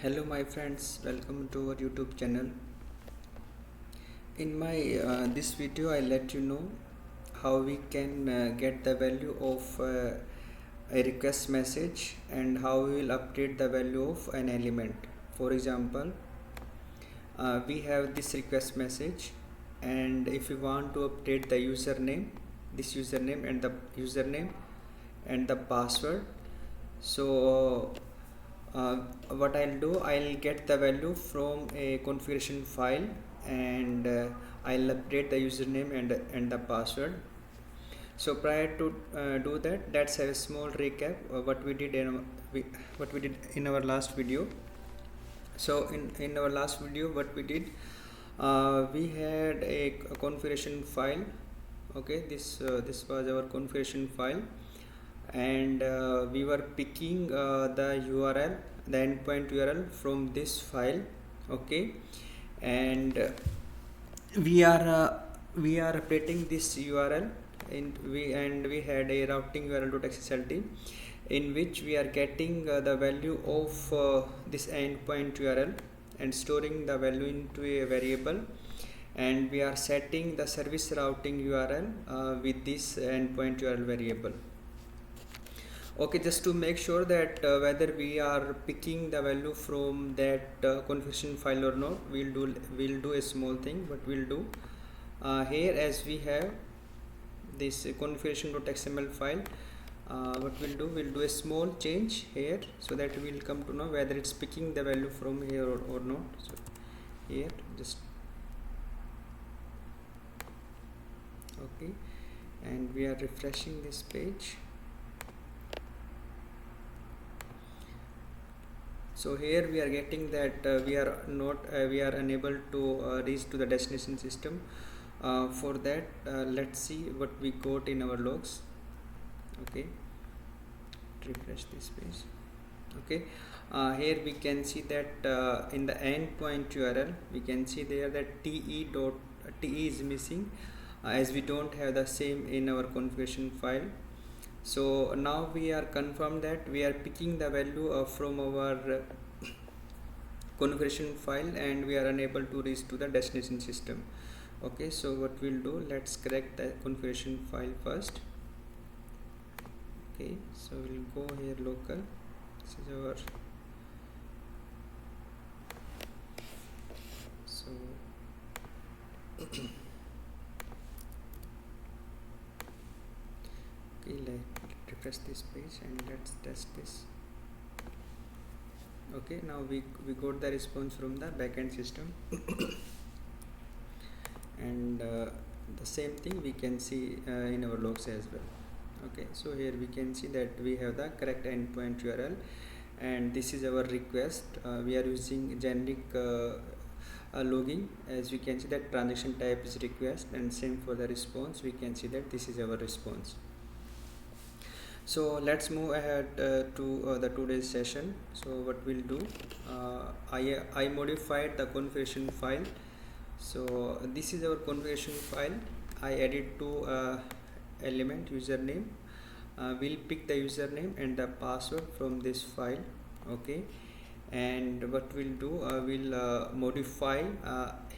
Hello my friends, welcome to our YouTube channel. In my this video I let you know how we can get the value of a request message and how we will update the value of an element. For example, we have this request message, and if we want to update the username, this username and the password, so what I'll do, I'll get the value from a configuration file, and I'll update the username and the password. So prior to do that, let's have a small recap of what we did in our last video. So in our last video, what we did, we had a configuration file. Okay, this was our configuration file, and we were picking the URL, the endpoint URL from this file. Okay, and we are updating this URL we had a routing URL.xslt in which we are getting the value of this endpoint URL and storing the value into a variable, and we are setting the service routing URL with this endpoint URL variable. Okay, just to make sure that whether we are picking the value from that configuration file or not, we'll do a small thing. What we'll do here, as we have this configuration.xml file, what we'll do a small change here so that we'll come to know whether it's picking the value from here or not. So here, just okay, and we are refreshing this page. So here we are getting that we are unable to reach to the destination system. For that, let's see what we got in our logs. Okay, refresh this page. Okay, here we can see that in the endpoint URL we can see there that te is missing, as we don't have the same in our configuration file. So now we are confirmed that we are picking the value from our configuration file, and we are unable to reach to the destination system. Okay, so what we'll do, let's correct the configuration file first. Okay, so we'll go here local. This is our so okay, let's refresh this page and let's test this. Okay, now we got the response from the backend system and the same thing we can see in our logs as well. Okay, so here we can see that we have the correct endpoint URL, and this is our request. We are using generic logging. As we can see that transaction type is request, and same for the response, we can see that this is our response. So let's move ahead to the today's session. So what we'll do, I modified the configuration file. So this is our configuration file. I added two element username. We'll pick the username and the password from this file. Okay, and what we'll do, we'll modify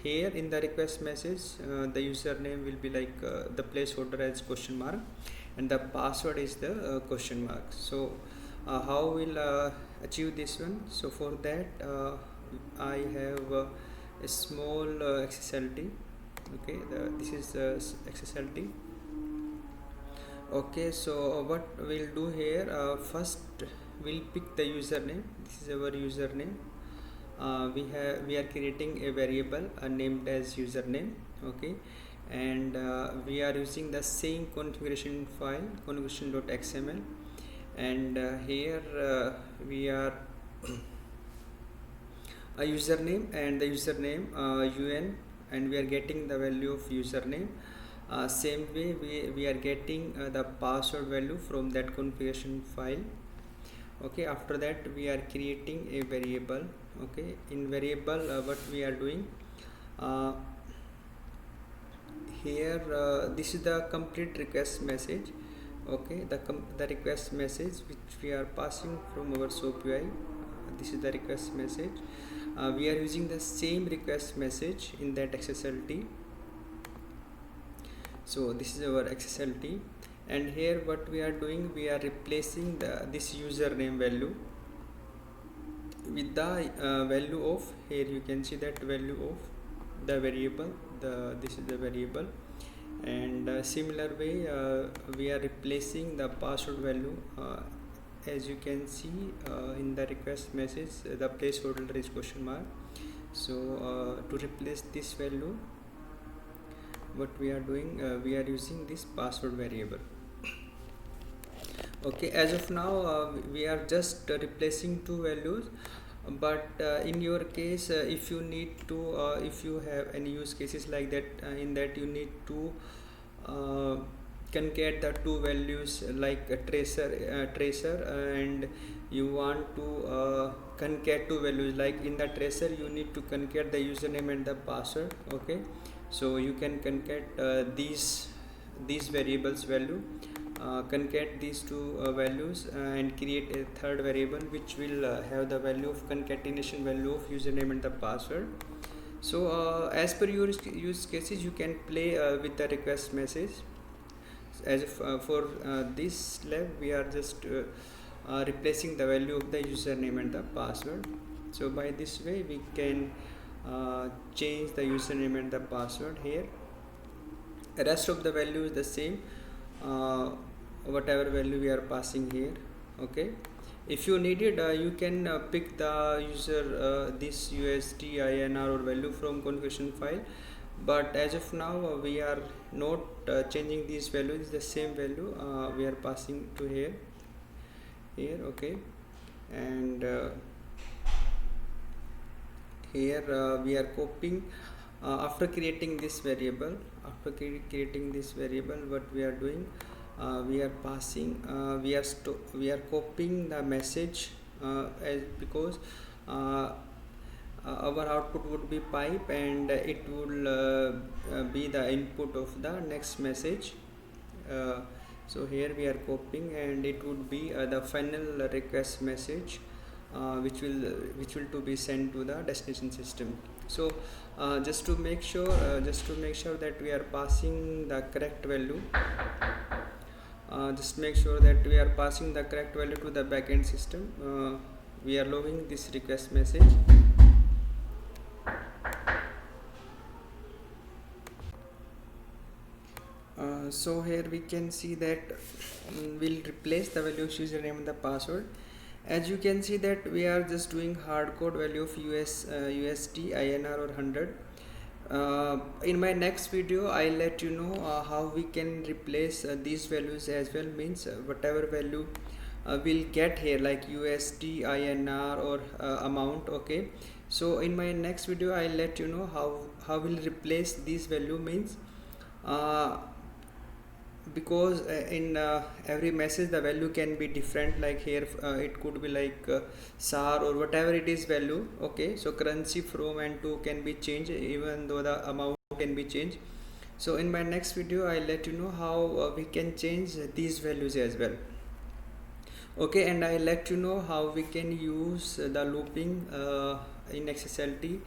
here in the request message. The username will be like the placeholder as question mark, and the password is the question mark. So how we'll achieve this one? So for that, I have a small XSLT. Okay, this is XSLT. Okay, so what we'll do here, first we'll pick the username. This is our username. We are creating a variable named as username. Okay, and we are using the same configuration file, configuration.xml, and here we are a username and the username un, and we are getting the value of username. Same way we are getting the password value from that configuration file. Okay, after that we are creating a variable. Okay, in variable what we are doing here, this is the complete request message. Okay, the request message which we are passing from our SOAP UI. this is the request message. We are using the same request message in that XSLT. So this is our XSLT, and here what we are doing, we are replacing this username value with the value of, here you can see that value of the variable, this is the variable. And similar way we are replacing the password value. As you can see in the request message, the placeholder is question mark. So to replace this value, what we are doing, we are using this password variable. Okay, as of now we are just replacing two values, but in your case, if you need to if you have any use cases like that, in that you need to concat the two values, like a tracer, and you want to concat two values, like in the tracer you need to concat the username and the password. Okay, so you can concat these variables value, concat these two values, and create a third variable which will have the value of concatenation value of username and the password. So as per your use cases, you can play with the request message. As if, for this lab, we are just replacing the value of the username and the password. So by this way we can change the username and the password here. The rest of the value is the same, whatever value we are passing here. Okay, if you need it, you can pick the user this USD INR or value from configuration file, but as of now we are not changing these values. The same value we are passing to here. Okay, and here we are copying, after creating this variable. After creating this variable, what we are doing, we are passing, we are copying the message, because our output would be pipe, and it will be the input of the next message. So here we are copying, and it would be the final request message, which will to be sent to the destination system. So just to make sure that we are passing the correct value, just make sure that we are passing the correct value to the backend system. We are logging this request message. So here we can see that we'll replace the value of username and the password. As you can see that we are just doing hard code value of USD INR or 100. In my next video I'll let you know how we can replace these values as well, means whatever value we'll get here, like USD INR or amount. Okay, so in my next video I'll let you know how we'll replace these value, means because in every message the value can be different, like here it could be like SAR or whatever it is value. Okay, so currency from and to can be changed, even though the amount can be changed. So in my next video I'll let you know how we can change these values as well. Okay, and I'll let you know how we can use the looping in XSLT,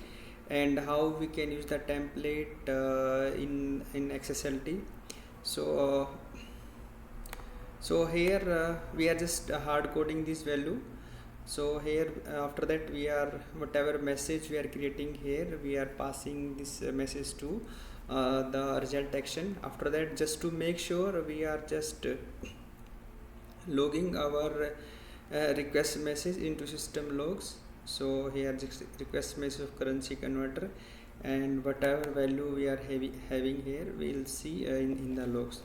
and how we can use the template in XSLT. So here we are just hard coding this value. So here after that we are, whatever message we are creating here, we are passing this message to the result action. After that, just to make sure, we are just logging our request message into system logs. So here just request message of currency converter, and whatever value we are having here, we'll see in the logs.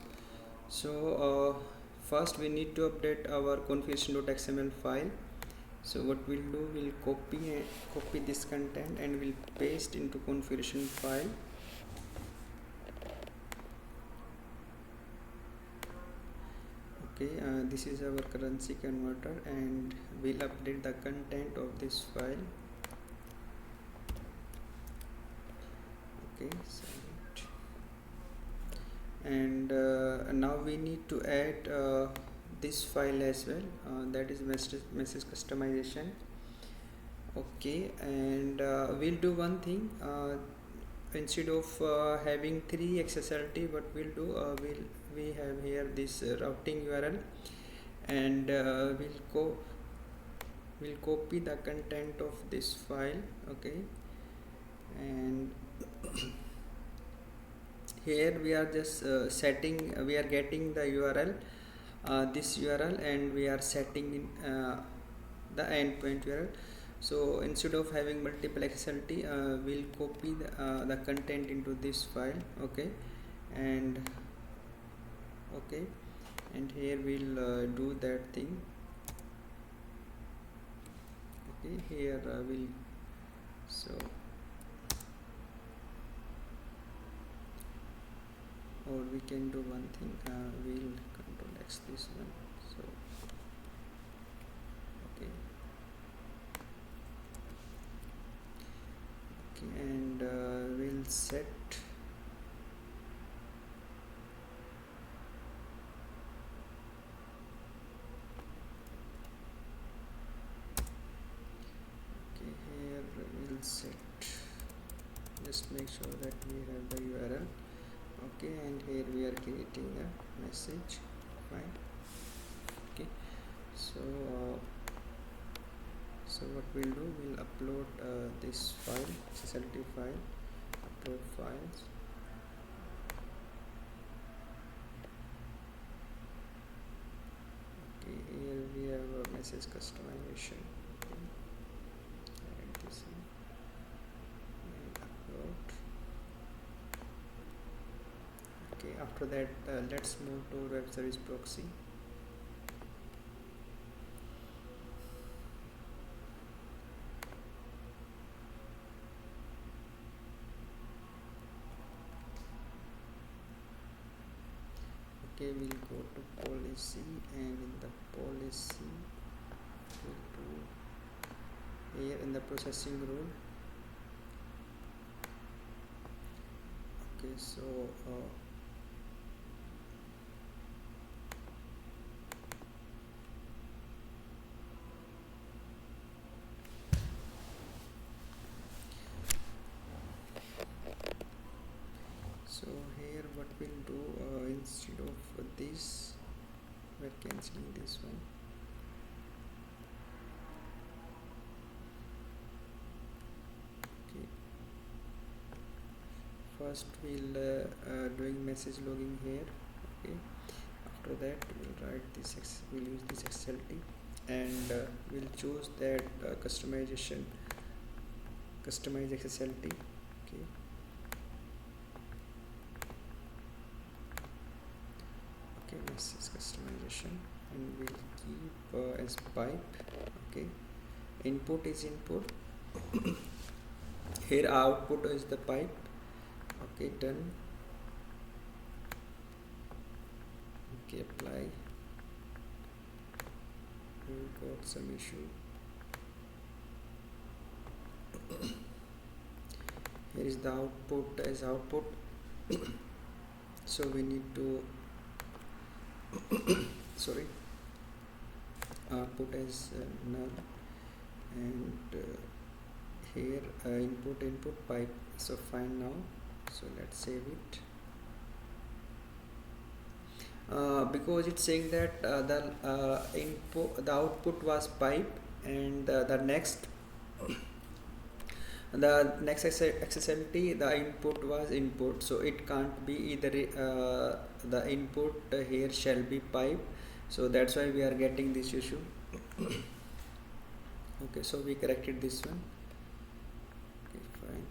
So first we need to update our configuration.xml file. So what we'll do, we'll copy this content and we'll paste into configuration file. Okay, this is our currency converter, and we'll update the content of this file. Okay, and now we need to add this file as well, that is message customization. Okay, and we'll do one thing. Instead of having three XSLT, what we'll do, we have here this routing URL, and we'll copy the content of this file. Okay, and here we are just setting. We are getting the URL, this URL, and we are setting in the endpoint URL. So instead of having multiple XSLT, we'll copy the content into this file. Okay, and okay, and here we'll do that thing. Okay, here we'll so or we can do one thing. We'll control X this one. So okay, okay, and we'll set. Okay, here we'll set. Just make sure that we have the URL. Okay, and here we are creating a message file. Okay, so so what we'll do, we'll upload this file, XSLT file, upload files. Okay, here we have a message customization. Okay, add this in and upload. Okay, after that let's move to web service proxy. Okay, we'll go to policy, and in the policy we'll do here in the processing rule. Okay, so so here what we'll do, instead of this, we're cancelling this one. Okay, first we'll doing message logging here. Okay, after that we'll write this we'll use this XSLT, and we'll choose that customize XSLT. Okay, okay, this is customization, and we'll keep as pipe. Okay, input is input. Here output is the pipe. Okay, done. Okay, apply. We got some issue. Here is the output as output. So we need to sorry, output as null, and here input pipe. So fine now. So let's save it. Because it's saying that the output was pipe, and the next XSLT, the input was input, so it can't be either. The input here shall be pipe, so that's why we are getting this issue. Okay, so we corrected this one. Okay, fine.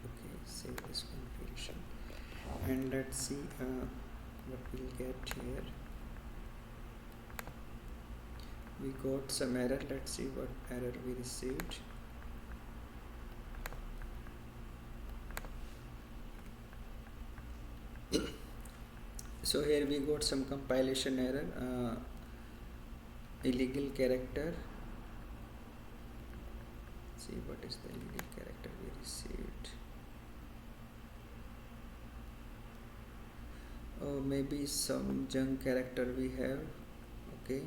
Okay, save this configuration, and let's see what we'll get here. We got some error. Let's see what error we received. So here we got some compilation error, illegal character. See what is the illegal character we received. maybe some junk character we have. Okay,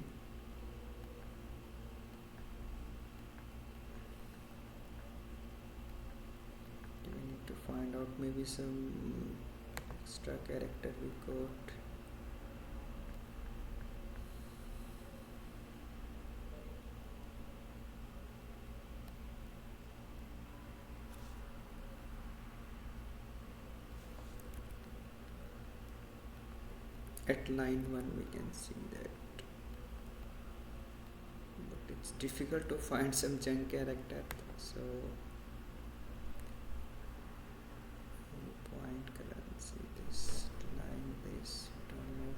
we need to find out maybe some extra character we got. At line 1 we can see that, but it's difficult to find some junk character. So point currency, this line, this, don't know.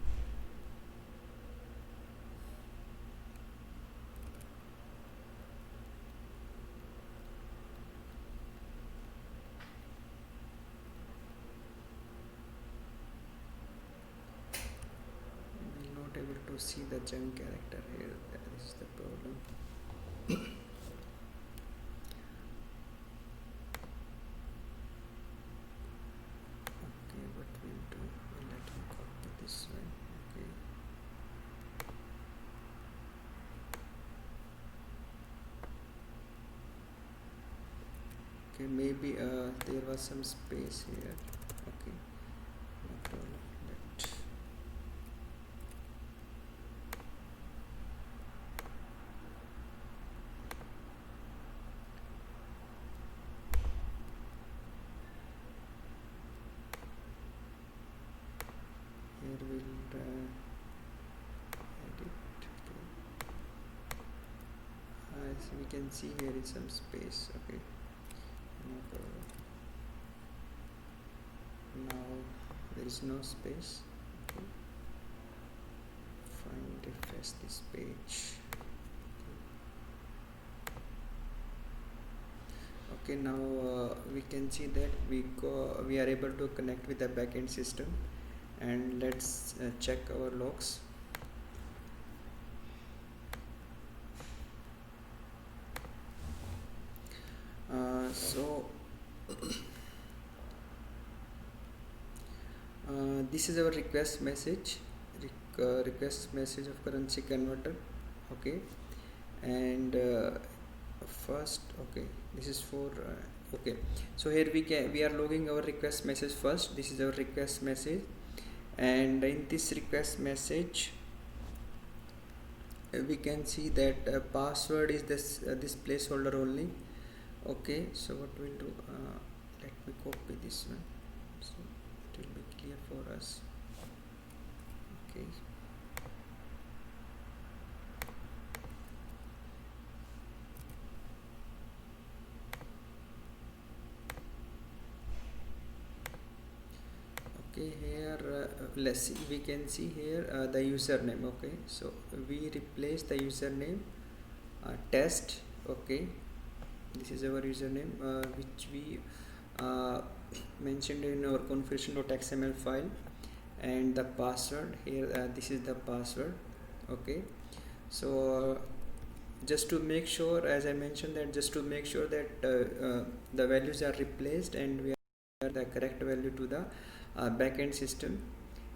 We're not able to see the junk character here. That is the problem. Okay, what we'll do, we'll let him copy this one. Okay. Okay, maybe there was some space here. Okay, no problem. Let here we'll edit. Okay. As we can see, here is some space. Okay, no problem. Now there is no space. Okay. Find refresh this page. Okay, now we can see that we are able to connect with the backend system, and let's check our logs. So this is our request message, request message of currency converter. Okay, and first, okay, this is for okay, so here we are logging our request message first. This is our request message, and in this request message we can see that password is this placeholder only. Okay, so what we'll do, let me copy this one so it will be clear for us. Okay, okay, here let's see, we can see here the username. Okay, so we replace the username test. Okay, this is our username which we mentioned in our configuration.xml file, and the password here, this is the password. Okay, so just to make sure, as I mentioned, that just to make sure that the values are replaced and we are the correct value to the backend system,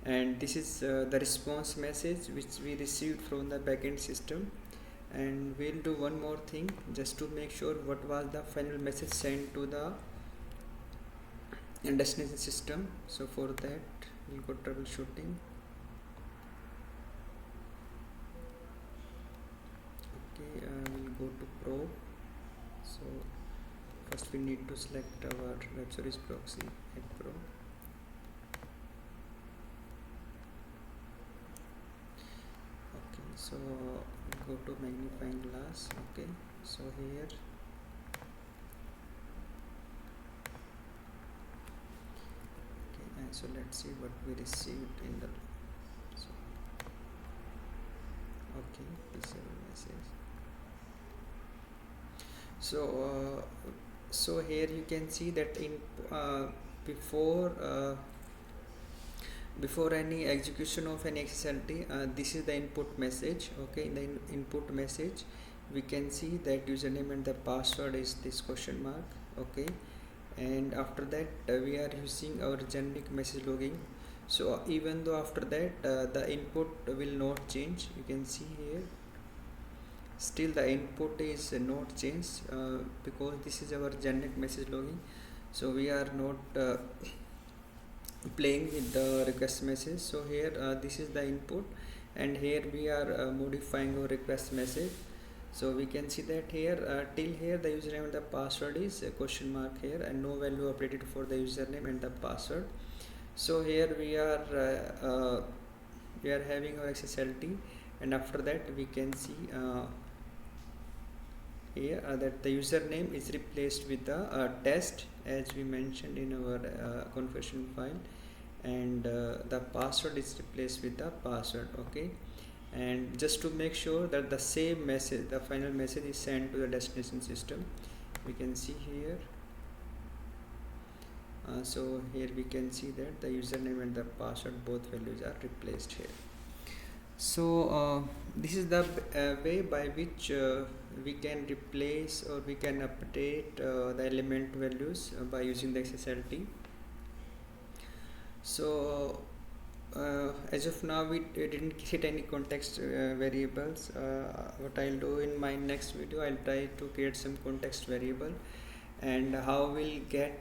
and this is the response message which we received from the backend system. And we'll do one more thing just to make sure what was the final message sent to the destination system. So for that we'll go troubleshooting. Okay, we'll go to pro. So first we need to select our web service proxy at pro. Okay, so go to magnifying glass. Okay, so here so let's see what we received in the okay, this is our message. So here you can see that in before any execution of any XSLT, this is the input message. Okay, in the input message we can see that username and the password is this question mark. Okay, and after that we are using our generic message logging So even though after that the input will not change, you can see here still the input is not changed, because this is our generate message logging, so we are not playing with the request message. So here this is the input, and here we are modifying our request message. So we can see that here till here the username and the password is a question mark here, and no value updated for the username and the password. So here we are having our SSLT, and after that we can see here that the username is replaced with the test, as we mentioned in our configuration file, and the password is replaced with the password. Okay, and just to make sure that the same message, the final message, is sent to the destination system, we can see here. So here we can see that the username and the password, both values are replaced here. So this is the way by which we can replace or we can update the element values by using the SSLT. So as of now we didn't create any context variables. What I'll do in my next video, I'll try to create some context variable, and how we'll get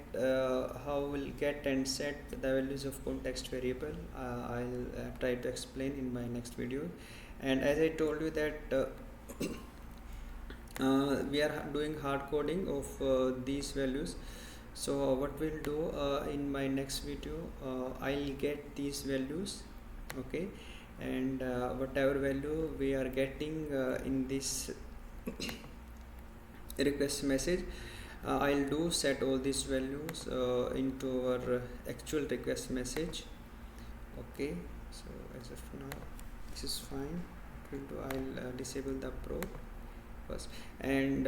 and set the values of context variable, I'll try to explain in my next video. And as I told you that we are doing hard coding of these values. So what we'll do in my next video, I'll get these values, okay, and whatever value we are getting in this request message, I'll do set all these values into our actual request message. Okay, so as of now this is fine. I'll disable the probe first. And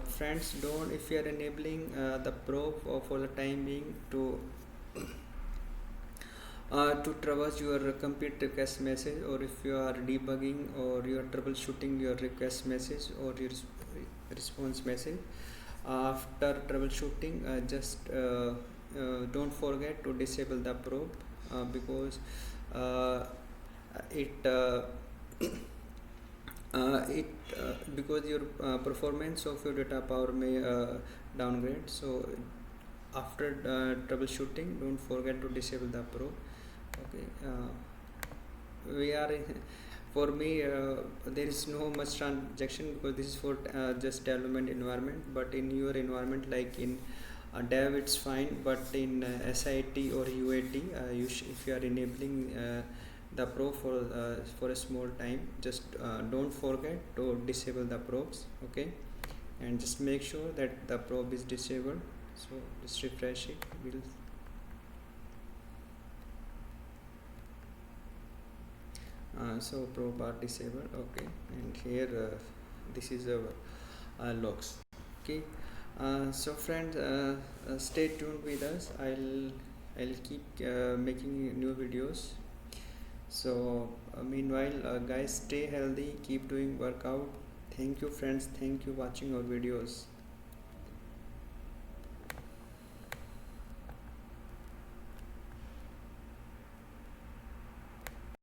friends, don't, if you are enabling the probe for the time being to traverse your complete request message, or if you are debugging or you are troubleshooting your request message or your response message, after troubleshooting, just don't forget to disable the probe, because because your performance of your data power may downgrade. So after troubleshooting, don't forget to disable the probe. Okay, we are for me there is no much transaction, because this is for just development environment, but in your environment like in dev it's fine, but in SIT or UAT, if you are enabling the probe for a small time, just don't forget to disable the probes. Okay, and just make sure that the probe is disabled. So just refresh it. So probe are disabled. Okay, and here this is our logs. Okay, so friends, stay tuned with us. I'll keep making new videos. So meanwhile, guys, stay healthy, keep doing workout. Thank you friends, thank you watching our videos.